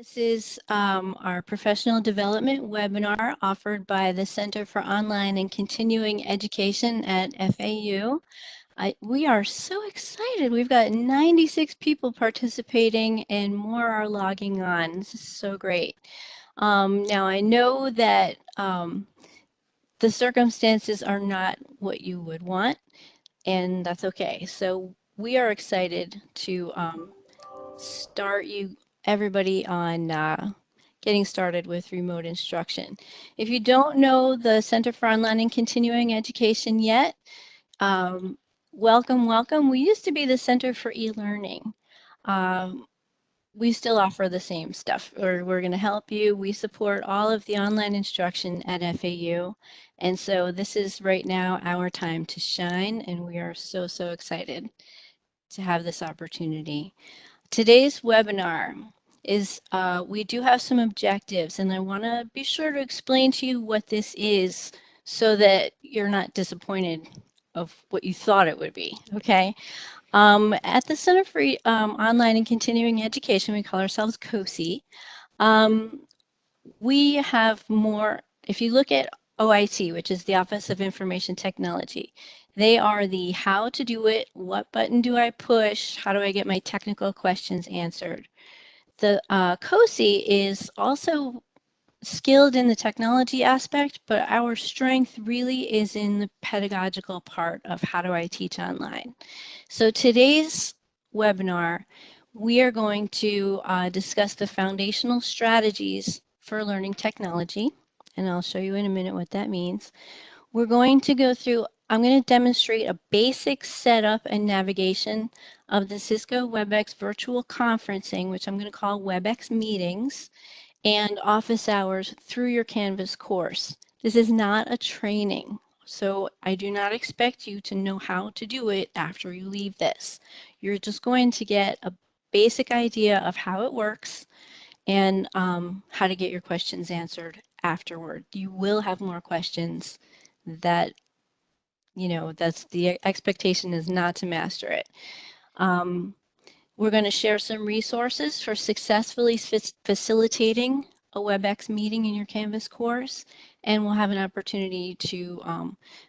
This is our professional development webinar offered by the Center for Online and Continuing Education at FAU. We are so excited. We've got 96 people participating and more are logging on. This is so great. Now I know that the circumstances are not what you would want, and that's okay. So we are excited to start everybody on getting started with remote instruction. If you don't know the Center for Online and Continuing Education yet, welcome, welcome. We used to be the Center for E-Learning. We still offer the same stuff, or we're going to help you. We support all of the online instruction at FAU. And so this is right now our time to shine, and we are so, so excited to have this opportunity. Today's webinar is, we do have some objectives, and I want to be sure to explain to you what this is so that you're not disappointed of what you thought it would be, okay? At the Center for Online and Continuing Education, we call ourselves COCE. We have more, if you look at OIT, which is the Office of Information Technology, they are the how to do it, what button do I push, how do I get my technical questions answered. The COCE is also skilled in the technology aspect, but our strength really is in the pedagogical part of how do I teach online. So today's webinar, we are going to discuss the foundational strategies for learning technology, and I'll show you in a minute what that means. We're going to go through, I'm going to demonstrate a basic setup and navigation of the Cisco WebEx virtual conferencing, which I'm going to call WebEx meetings, and office hours through your Canvas course. This is not a training, so I do not expect you to know how to do it after you leave this. You're just going to get a basic idea of how it works and how to get your questions answered afterward. You will have more questions. That, that's the expectation, is not to master it. We're going to share some resources for successfully facilitating a WebEx meeting in your Canvas course, and we'll have an opportunity to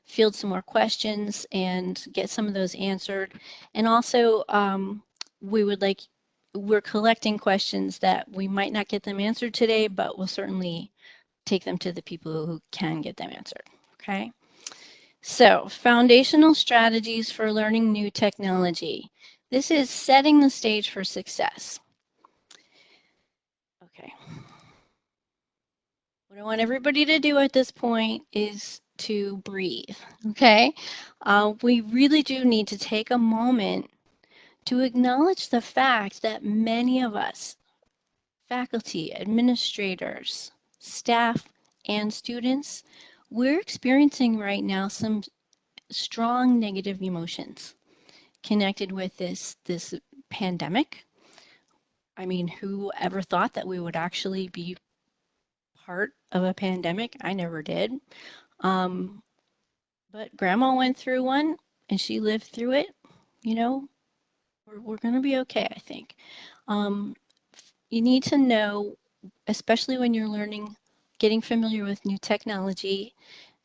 field some more questions and get some of those answered. And also, we're collecting questions that we might not get them answered today, but we'll certainly take them to the people who can get them answered, okay? So, foundational strategies for learning new technology. This is setting the stage for success. Okay. What I want everybody to do at this point is to breathe, okay? We really do need to take a moment to acknowledge the fact that many of us, faculty, administrators, staff, and students, we're experiencing right now some strong negative emotions connected with this pandemic. I mean, who ever thought that we would actually be part of a pandemic? I never did. Um, but grandma went through one and she lived through it. You know, we're going to be okay, I think. Um, you need to know, especially when you're learning, getting familiar with new technology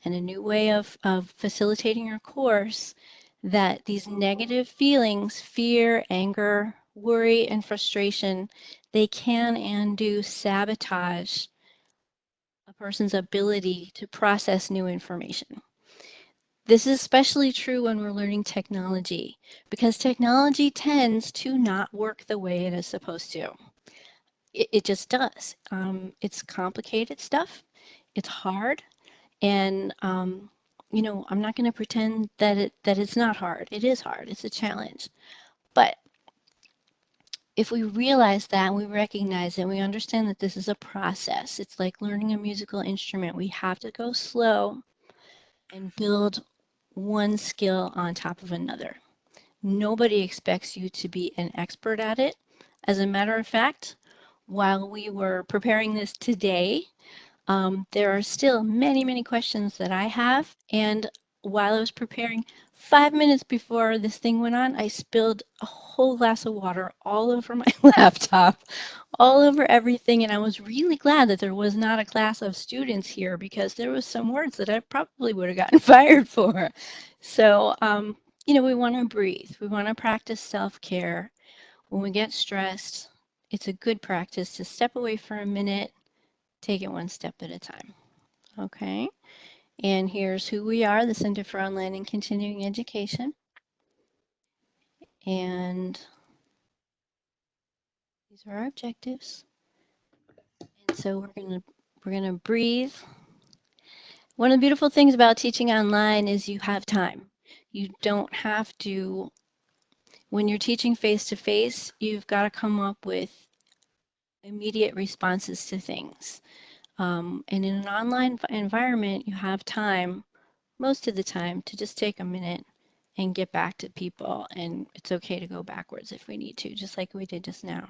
and a new way of facilitating your course, that these negative feelings, fear, anger, worry, and frustration, they can and do sabotage a person's ability to process new information. This is especially true when we're learning technology, because technology tends to not work the way it is supposed to. It just does. It's complicated stuff. It's hard. And I'm not going to pretend that it's not hard. It is hard. It's a challenge. But if we realize that, we recognize it, we understand that this is a process. It's like learning a musical instrument. We have to go slow and build one skill on top of another. Nobody expects you to be an expert at it. As a matter of fact, while we were preparing this today, there are still many, many questions that I have. And while I was preparing, 5 minutes before this thing went on, I spilled a whole glass of water all over my laptop, all over everything, and I was really glad that there was not a class of students here because there was some words that I probably would have gotten fired for. So, we want to breathe. We want to practice self-care. When we get stressed, it's a good practice to step away for a minute, take it one step at a time. Okay? And here's who we are, the Center for Online and Continuing Education. And these are our objectives. And so we're gonna breathe. One of the beautiful things about teaching online is you have time. You don't have to, when you're teaching face to face, you've got to come up with immediate responses to things. And in an online environment, you have time, most of the time, to just take a minute and get back to people. And it's okay to go backwards if we need to, just like we did just now.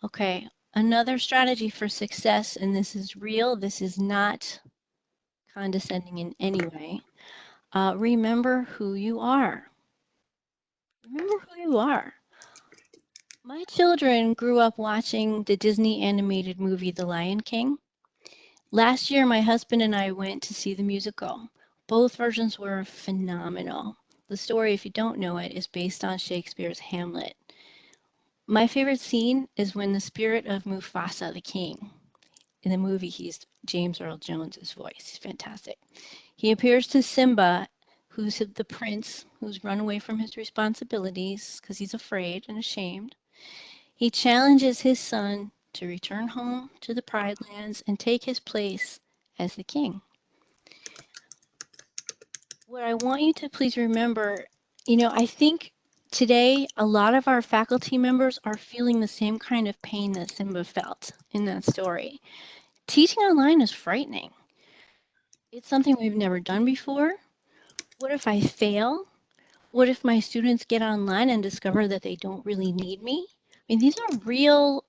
Okay, another strategy for success, and this is real, this is not condescending in any way. Remember who you are. Remember who you are. My children grew up watching the Disney animated movie The Lion King. Last year, my husband and I went to see the musical. Both versions were phenomenal. The story, if you don't know it, is based on Shakespeare's Hamlet. My favorite scene is when the spirit of Mufasa, the king, in the movie, he's James Earl Jones's voice. He's fantastic. He appears to Simba, who's the prince who's run away from his responsibilities because he's afraid and ashamed. He challenges his son to return home to the Pride Lands and take his place as the king. What I want you to please remember, I think today a lot of our faculty members are feeling the same kind of pain that Simba felt in that story. Teaching online is frightening. It's something we've never done before. What if I fail? What if my students get online and discover that they don't really need me? I mean, these are real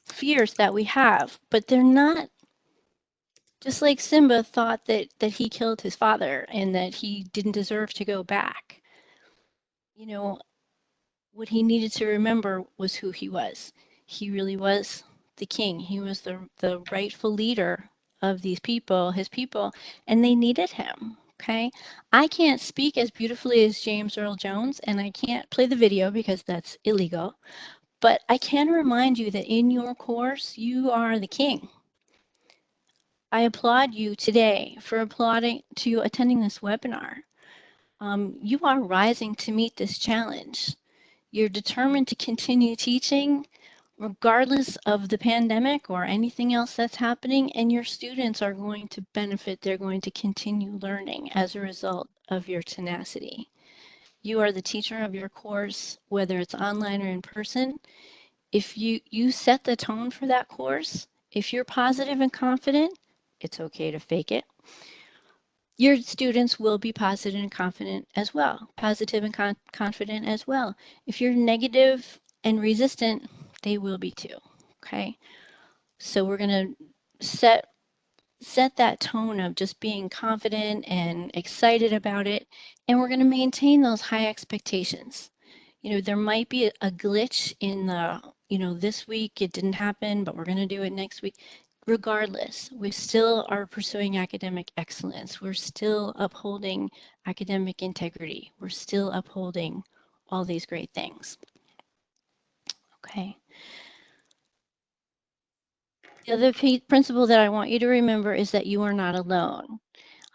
fears that we have, but they're not just like Simba thought that he killed his father and that he didn't deserve to go back. You know, what he needed to remember was who he was. He really was the king. He was the rightful leader of these people, his people, and they needed him. Okay. I can't speak as beautifully as James Earl Jones, and I can't play the video because that's illegal. But I can remind you that in your course, you are the king. I applaud you today for attending this webinar. You are rising to meet this challenge. You're determined to continue teaching regardless of the pandemic or anything else that's happening, and your students are going to benefit. They're going to continue learning as a result of your tenacity. You are the teacher of your course, whether it's online or in person. If you set the tone for that course, if you're positive and confident, it's okay to fake it. Your students will be positive and confident as well, positive and confident as well. If you're negative and resistant, they will be too. Okay. So we're going to set that tone of just being confident and excited about it, and we're going to maintain those high expectations. There might be a glitch in this week it didn't happen, but we're going to do it next week. Regardless, we still are pursuing academic excellence. We're still upholding academic integrity. We're still upholding all these great things. Okay. The other principle that I want you to remember is that you are not alone.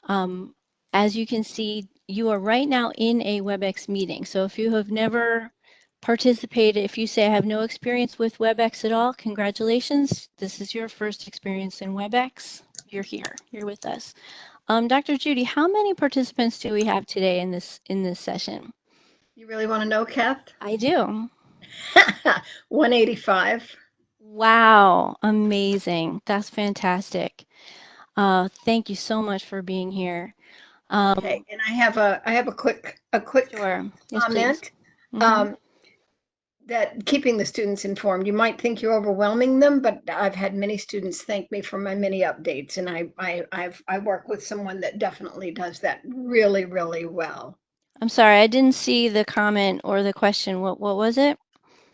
Um, as you can see, you are right now in a WebEx meeting. So if you have never participated, if you say I have no experience with WebEx at all, congratulations. This is your first experience in WebEx. You're here. You're with us. Dr. Judy, how many participants do we have today in this session? You really want to know, Kath? I do. 185. Wow, amazing. That's fantastic. Thank you so much for being here. Okay, and I have a quick Sure. Yes, please. comment. Mm-hmm. Um, that keeping the students informed. You might think you're overwhelming them, but I've had many students thank me for my many updates, and I work with someone that definitely does that really, really well. I'm sorry, I didn't see the comment or the question. What was it?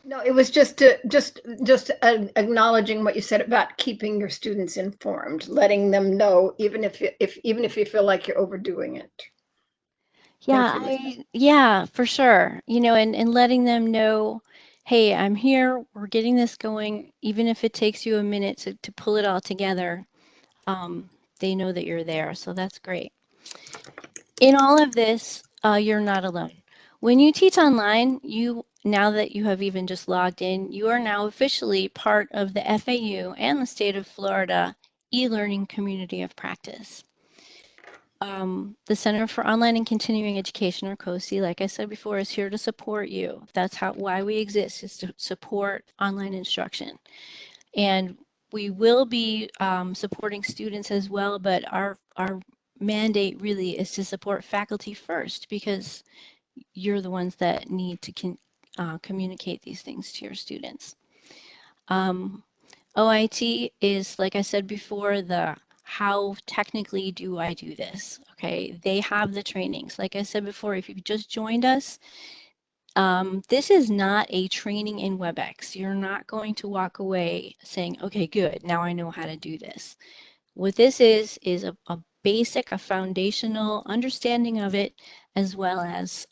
No, it was just acknowledging what you said about keeping your students informed, letting them know, even if you feel like you're overdoing it. Thank you, Lisa. Yeah, for sure. And letting them know, hey, I'm here, we're getting this going, even if it takes you a minute to pull it all together, they know that you're there. So that's great. In all of this, you're not alone. When you teach online, now that you have even just logged in, you are now officially part of the FAU and the state of Florida e-learning community of practice. The Center for Online and Continuing Education, or COCE, like I said before, is here to support you. That's why we exist, is to support online instruction. And we will be supporting students as well, but our mandate really is to support faculty first, because you're the ones that need to communicate these things to your students. Um, OIT is, like I said before, the how technically do I do this? Okay, they have the trainings. Like I said before, if you've just joined us, this is not a training in WebEx. You're not going to walk away saying, okay, good, now I know how to do this. What this is a basic, a foundational understanding of it, as well as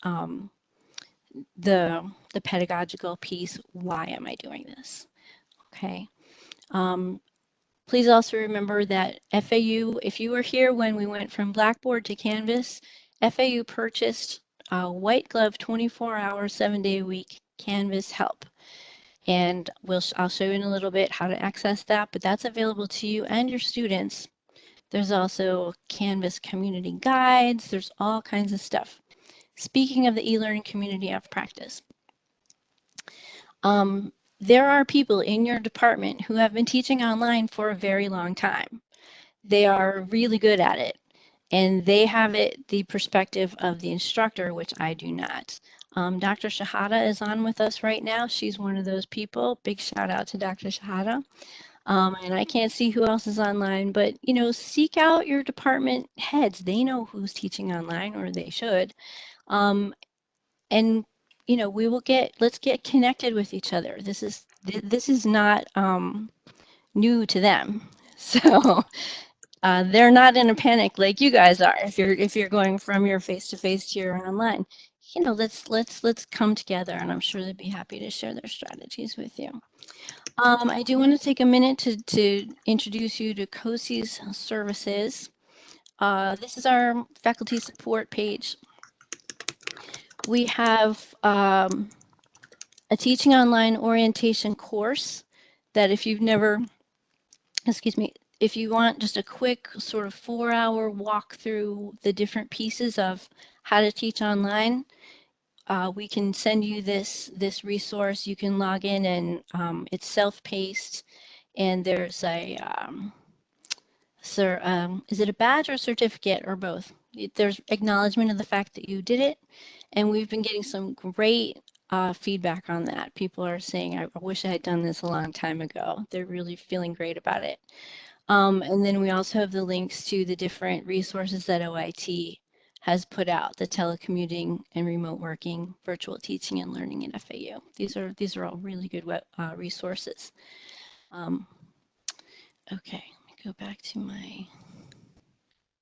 the pedagogical piece. Why am I doing this? Okay. Um, Please also remember that FAU, if you were here when we went from Blackboard to Canvas, FAU purchased a white glove 24-hour, 7-day a week Canvas help. And I'll show you in a little bit how to access that, but that's available to you and your students. There's also Canvas community guides. There's all kinds of stuff. Speaking of the e-learning community of practice, there are people in your department who have been teaching online for a very long time. They are really good at it, and they have the perspective of the instructor, which I do not. Dr. Shahada is on with us right now. She's one of those people. Big shout out to Dr. Shahada. And I can't see who else is online, but seek out your department heads. They know who's teaching online, or they should. Um, and let's get connected with each other. This is not new to them. So they're not in a panic like you guys are. If you're going from your face to face to your online, let's come together, and I'm sure they'd be happy to share their strategies with you. I do want to take a minute to introduce you to COCE's services. This is our faculty support page. We have a teaching online orientation course that if you've never, excuse me, if you want just a quick sort of 4-hour walk through the different pieces of how to teach online, we can send you this resource. You can log in, and it's self-paced, and there's is it a badge or certificate or both? There's acknowledgement of the fact that you did it, and we've been getting some great feedback on that. People are saying, I wish I had done this a long time ago. They're really feeling great about it. And then we also have the links to the different resources that OIT has put out, the telecommuting and remote working, virtual teaching and learning in FAU. These are all really good resources. Um, okay, let me go back to my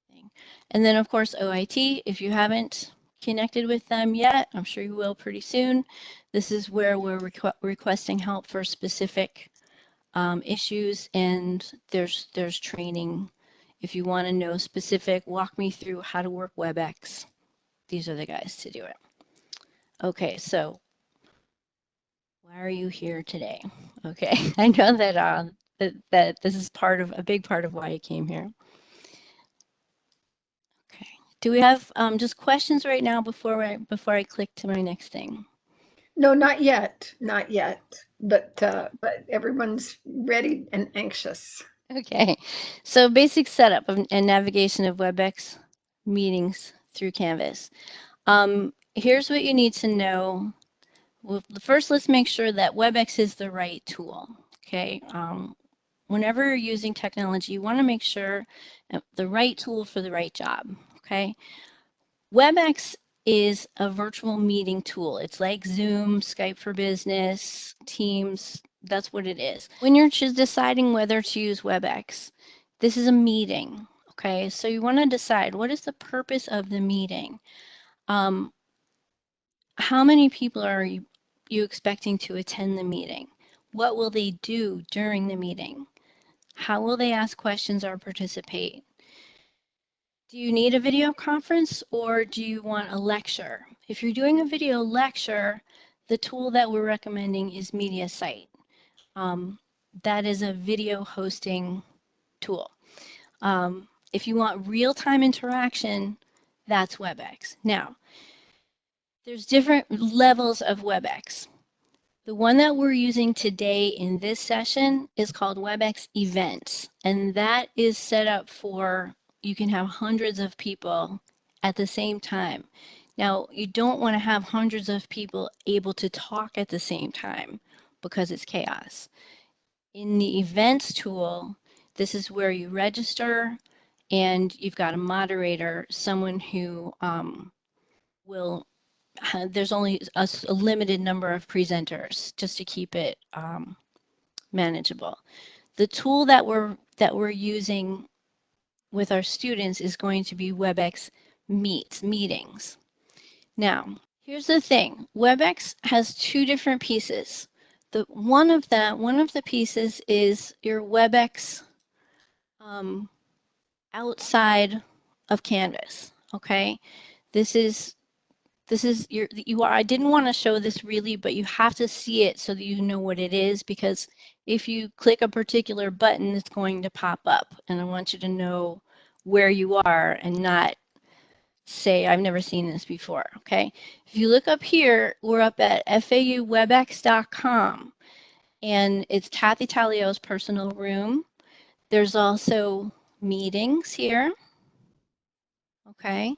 thing. And then of course OIT, if you haven't connected with them yet, I'm sure you will pretty soon. This is where we're requesting help for specific issues, and there's training. If you want to know specific, walk me through how to work WebEx. These are the guys to do it. Okay, so why are you here today? Okay, I know that this is a big part of why you came here. Okay, do we have just questions right now before I click to my next thing? No, not yet, not yet. But everyone's ready and anxious. Okay, so basic setup and navigation of WebEx meetings through Canvas. Here's what you need to know. Well, first, let's make sure that WebEx is the right tool. Okay. Whenever you're using technology, you want to make sure the right tool for the right job. Okay. WebEx is a virtual meeting tool. It's like Zoom, Skype for Business, Teams. That's what it is. When you're just deciding whether to use WebEx, this is a meeting. Okay, so you want to decide what is the purpose of the meeting. Um, how many people are you expecting to attend the meeting? What will they do during the meeting? How will they ask questions or participate? Do you need a video conference or do you want a lecture? If you're doing a video lecture, the tool that we're recommending is MediaSite. That is a video hosting tool. If you want real-time interaction, that's WebEx. Now, there's different levels of WebEx. The one that we're using today in this session is called WebEx Events, and that is set up for, you can have hundreds of people at the same time. Now, you don't want to have hundreds of people able to talk at the same time because it's chaos. In the events tool, this is where you register and you've got a moderator, someone who will there's only a limited number of presenters just to keep it manageable. The tool that we're using with our students is going to be WebEx meetings. Now, here's the thing. WebEx has two different pieces. One of the pieces is your WebEx outside of Canvas. Okay, this is I didn't want to show this really, but you have to see it so that you know what it is, because if you click a particular button, it's going to pop up, and I want you to know where you are and not say, I've never seen this before, okay? If you look up here, we're up at fauwebex.com, and it's Kathy Taliau's personal room. There's also meetings here, okay?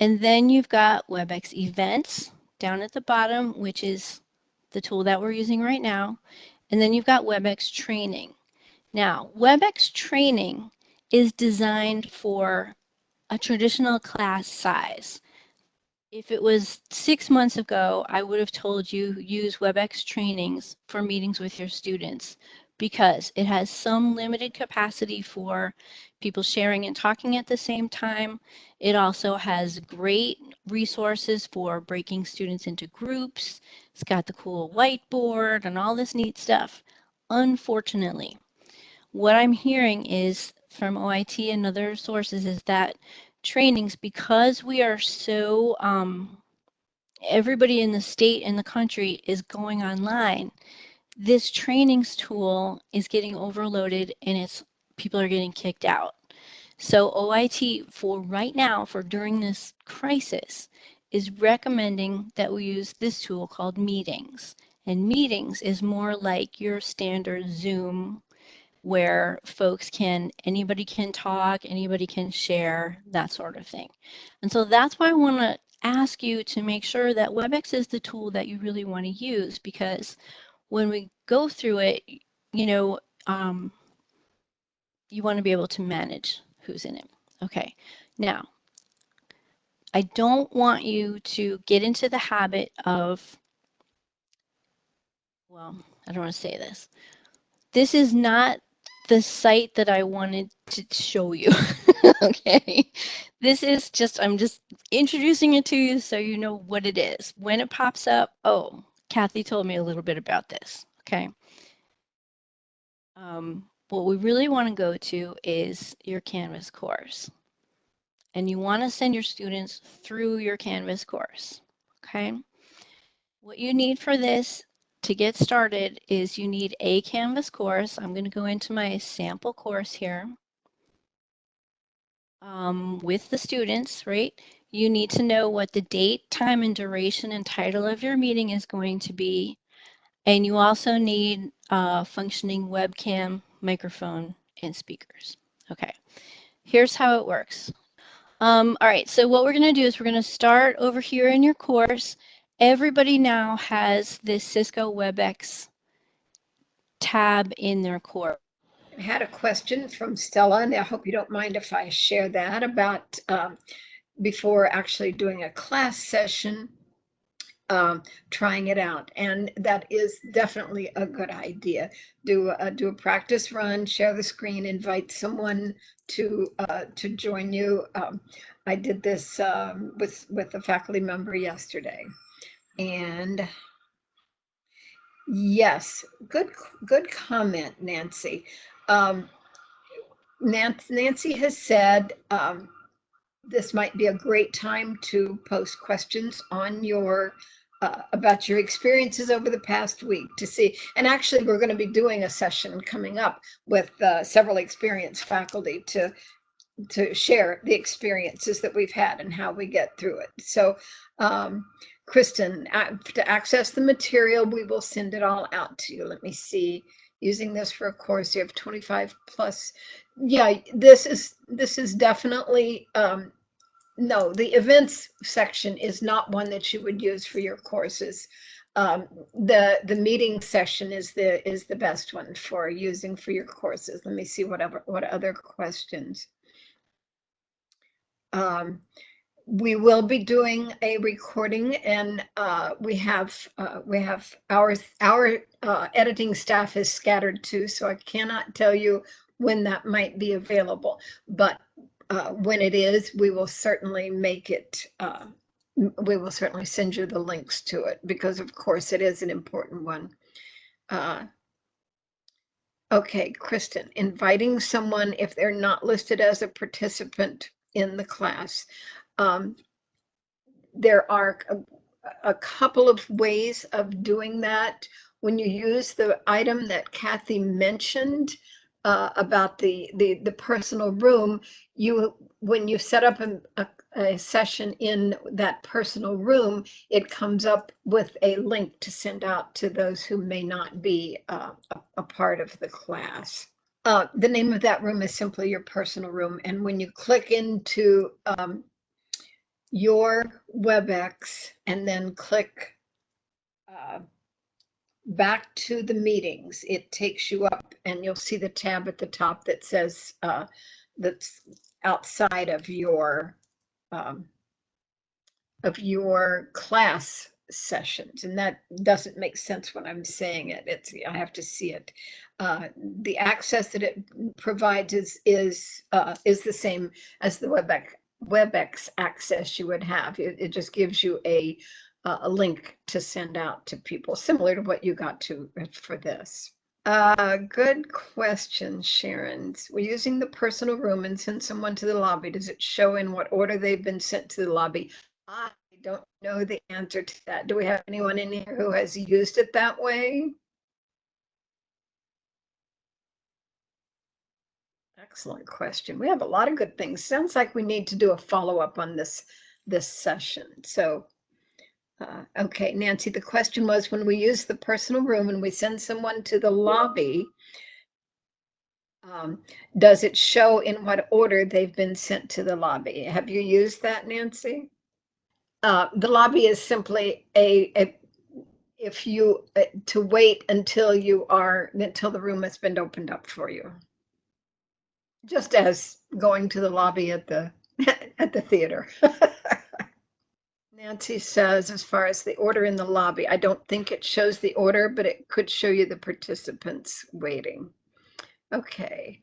And then you've got WebEx events down at the bottom, which is the tool that we're using right now. And then you've got WebEx training. Now, WebEx training is designed for a traditional class size. If it was 6 months ago, I would have told you use WebEx trainings for meetings with your students because it has some limited capacity for people sharing and talking at the same time. It also has great resources for breaking students into groups. It's got the cool whiteboard and all this neat stuff. Unfortunately, what I'm hearing is from OIT and other sources is that trainings, because we are so everybody in the state and the country is going online, this trainings tool is getting overloaded and people are getting kicked out. So OIT for right now, for during this crisis, is recommending that we use this tool called Meetings. And Meetings is more like your standard Zoom where anybody can talk, anybody can share, that sort of thing. And so that's why I want to ask you to make sure that WebEx is the tool that you really want to use, because when we go through it, you know, you want to be able to manage who's in it. Okay, now, I don't want you to get into the habit of, well, I don't want to say this. This is not the site that I wanted to show you. Okay. This is just, I'm just introducing it to you so you know what it is. When it pops up, oh, Kathy told me a little bit about this. Okay. What we really want to go to is your Canvas course. And you want to send your students through your Canvas course. Okay. What you need for this to get started is you need a Canvas course. I'm going to go into my sample course here with the students, right? You need to know what the date, time, and duration and title of your meeting is going to be. And you also need a functioning webcam, microphone, and speakers. Okay, here's how it works. All right, so what we're going to do is we're going to start over here in your course. Everybody now has this Cisco WebEx tab in their course. I had a question from Stella, and I hope you don't mind if I share that about before actually doing a class session, trying it out. And that is definitely a good idea. Do a practice run, share the screen, invite someone to join you. I did this with a faculty member yesterday. And yes, good comment, Nancy. Um, Nancy has said this might be a great time to post questions on your about your experiences over the past week to see. And actually, we're going to be doing a session coming up with several experienced faculty to share the experiences that we've had and how we get through it. So, Kristen, to access the material, we will send it all out to you. Let me see. Using this for a course, you have 25 plus. Yeah, this is definitely no, the events section is not one that you would use for your courses. The meeting section is the best one for using for your courses. Let me see what other questions. We will be doing a recording, and we have our editing staff is scattered too, so I cannot tell you when that might be available. But when it is, we will certainly make it. We will certainly send you the links to it because, of course, it is an important one. Okay, Kristen, inviting someone if they're not listed as a participant in the class. There are a couple of ways of doing that. When you use the item that Kathy mentioned about the personal room, when you set up a session in that personal room, it comes up with a link to send out to those who may not be a part of the class. The name of that room is simply your personal room. And when you click into your WebEx and then click back to the meetings, it takes you up and you'll see the tab at the top that says that's outside of your class sessions, and that doesn't make sense when I'm saying it. I have to see it. The access that it provides is the same as the WebEx access you would have. It just gives you a link to send out to people, similar to what you got to for this. Good question, Sharon. We're using the personal room and send someone to the lobby. Does it show in what order they've been sent to the lobby? I don't know the answer to that. Do we have anyone in here who has used it that way? Excellent question. We have a lot of good things. Sounds like we need to do a follow-up on this session. So, okay, Nancy, the question was when we use the personal room and we send someone to the lobby, does it show in what order they've been sent to the lobby? Have you used that, Nancy? The lobby is simply if you to wait until until the room has been opened up for you. Just as going to the lobby at the at the theater. Nancy says, as far as the order in the lobby, I don't think it shows the order, but it could show you the participants waiting. Okay.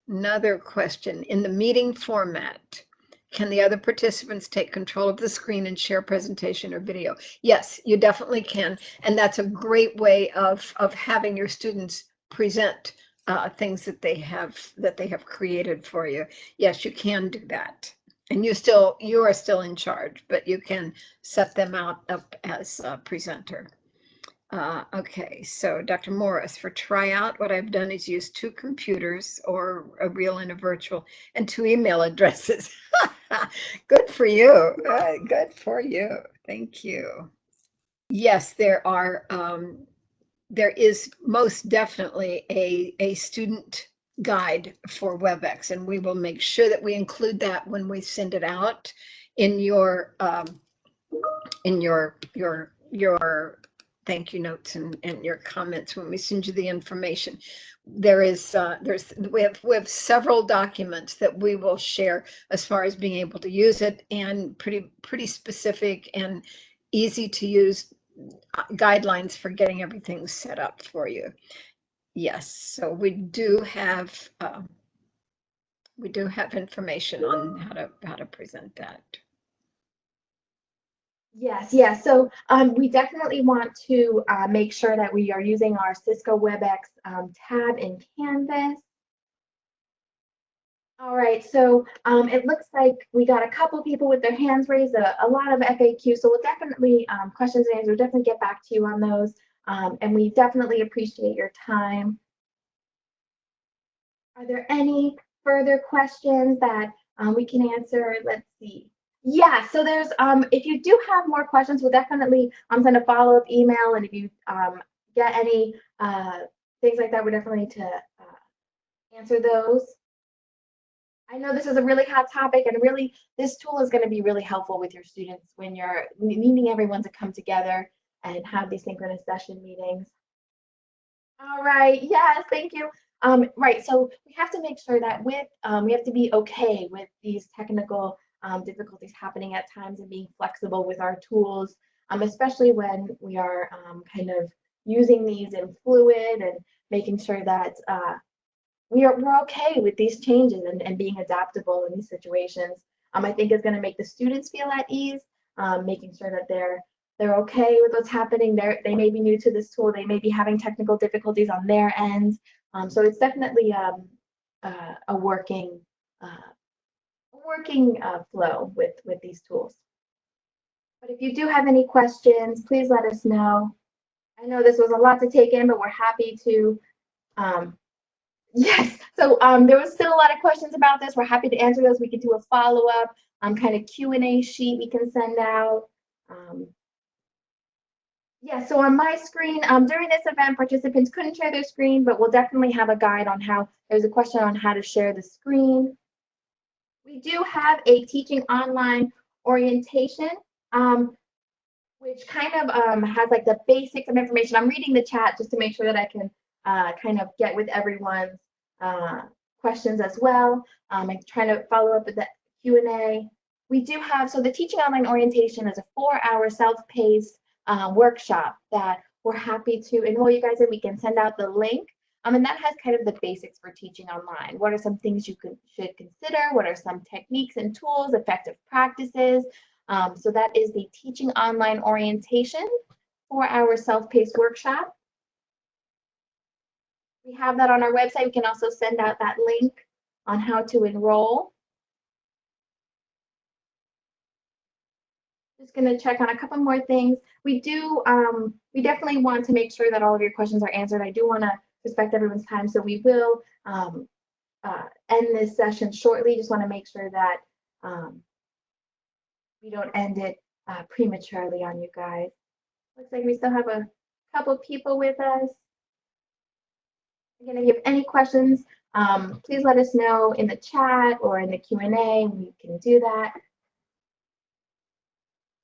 Another question. In the meeting format, can the other participants take control of the screen and share presentation or video? Yes, you definitely can. And that's a great way of having your students present things that they have created for you. Yes, you can do that. And you are still in charge, but you can set them up as a presenter. Okay, so Dr. Morris, for tryout, what I've done is use 2 computers, or a real and a virtual, and 2 email addresses. Good for you. Good for you. Thank you. Yes, there is most definitely a student guide for WebEx, and we will make sure that we include that when we send it out in your thank you notes and your comments when we send you the information. We have several documents that we will share as far as being able to use it, and pretty specific and easy to use guidelines for getting everything set up for you. Yes, so we do have information on how to present that. Yes, yes. So we definitely want to make sure that we are using our Cisco WebEx tab in Canvas. All right, so it looks like we got a couple people with their hands raised, a lot of FAQ. So we'll definitely, questions and answers, we'll definitely get back to you on those. And we definitely appreciate your time. Are there any further questions that we can answer? Let's see. Yeah, so there's, if you do have more questions, we'll definitely send a follow-up email. And if you get any things like that, we're definitely to answer those. I know this is a really hot topic, and really this tool is going to be really helpful with your students when you're needing everyone to come together and have these synchronous session meetings. All right, yes, thank you. Right, so we have to make sure that we have to be okay with these technical difficulties happening at times and being flexible with our tools, especially when we are kind of using these in fluid and making sure that we're okay with these changes and being adaptable in these situations. I think is going to make the students feel at ease, making sure that they're okay with what's happening. They may be new to this tool. They may be having technical difficulties on their end. So it's definitely a working flow with these tools. But if you do have any questions, please let us know. I know this was a lot to take in, but we're happy to yes. So there was still a lot of questions about this. We're happy to answer those. We could do a follow-up kind of Q&A sheet we can send out. Yeah, so on my screen, during this event, participants couldn't share their screen, but we'll definitely have a guide on how, there's a question on how to share the screen. We do have a teaching online orientation. Which kind of has like the basics of information. I'm reading the chat just to make sure that I can kind of get with everyone's questions as well. I'm trying to follow up with the Q&A. We do have, so the Teaching Online Orientation is a 4-hour self-paced workshop that we're happy to enroll you guys in. We can send out the link. And that has kind of the basics for teaching online. What are some things you should consider? What are some techniques and tools, effective practices? So that is the Teaching Online Orientation 4-hour self-paced workshop. We have that on our website. We can also send out that link on how to enroll. Just going to check on a couple more things. We definitely want to make sure that all of your questions are answered. I do want to respect everyone's time, so we will end this session shortly. Just want to make sure that we don't end it prematurely on you guys. Looks like we still have a couple people with us. Again, if you have any questions, please let us know in the chat or in the Q&A. We can do that.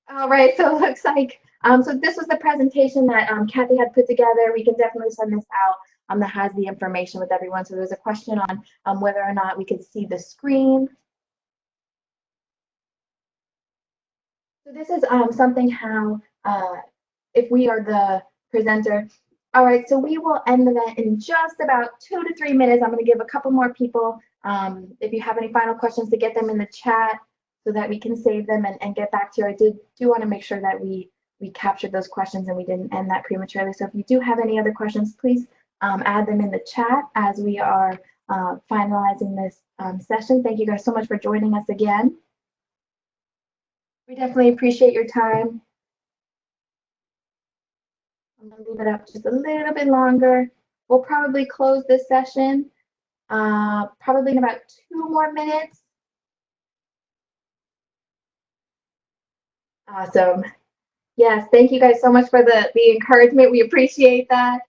All right, so it looks like, so this was the presentation that Kathy had put together. We can definitely send this out that has the information with everyone. So there's a question on whether or not we could see the screen. So this is something how, if we are the presenter. All right, so we will end the event in just about 2 to 3 minutes. I'm going to give a couple more people, if you have any final questions, to get them in the chat so that we can save them and get back to you. I do want to make sure that we captured those questions and we didn't end that prematurely. So if you do have any other questions, please add them in the chat as we are finalizing this session. Thank you guys so much for joining us again. We definitely appreciate your time. I'm gonna leave it up just a little bit longer. We'll probably close this session probably in about 2 more minutes. Awesome. Yes, thank you guys so much for the encouragement. We appreciate that.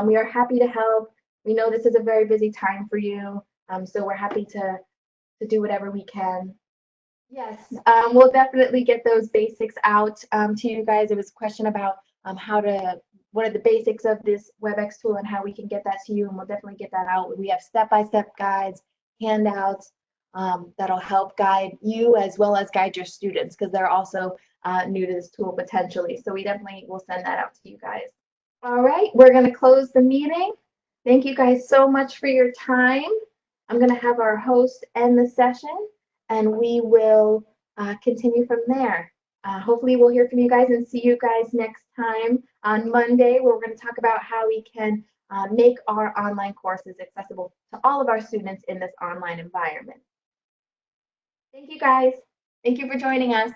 We are happy to help. We know this is a very busy time for you, so we're happy to do whatever we can. Yes, we'll definitely get those basics out to you guys. It was a question about how to what are the basics of this WebEx tool and how we can get that to you. And we'll definitely get that out. We have step-by-step guides, handouts that'll help guide you as well as guide your students because they're also new to this tool potentially. So we definitely will send that out to you guys. All right, we're going to close the meeting. Thank you guys so much for your time. I'm going to have our host end the session and we will continue from there. Hopefully we'll hear from you guys and see you guys next time on Monday, where we're going to talk about how we can make our online courses accessible to all of our students in this online environment. Thank you guys. Thank you for joining us.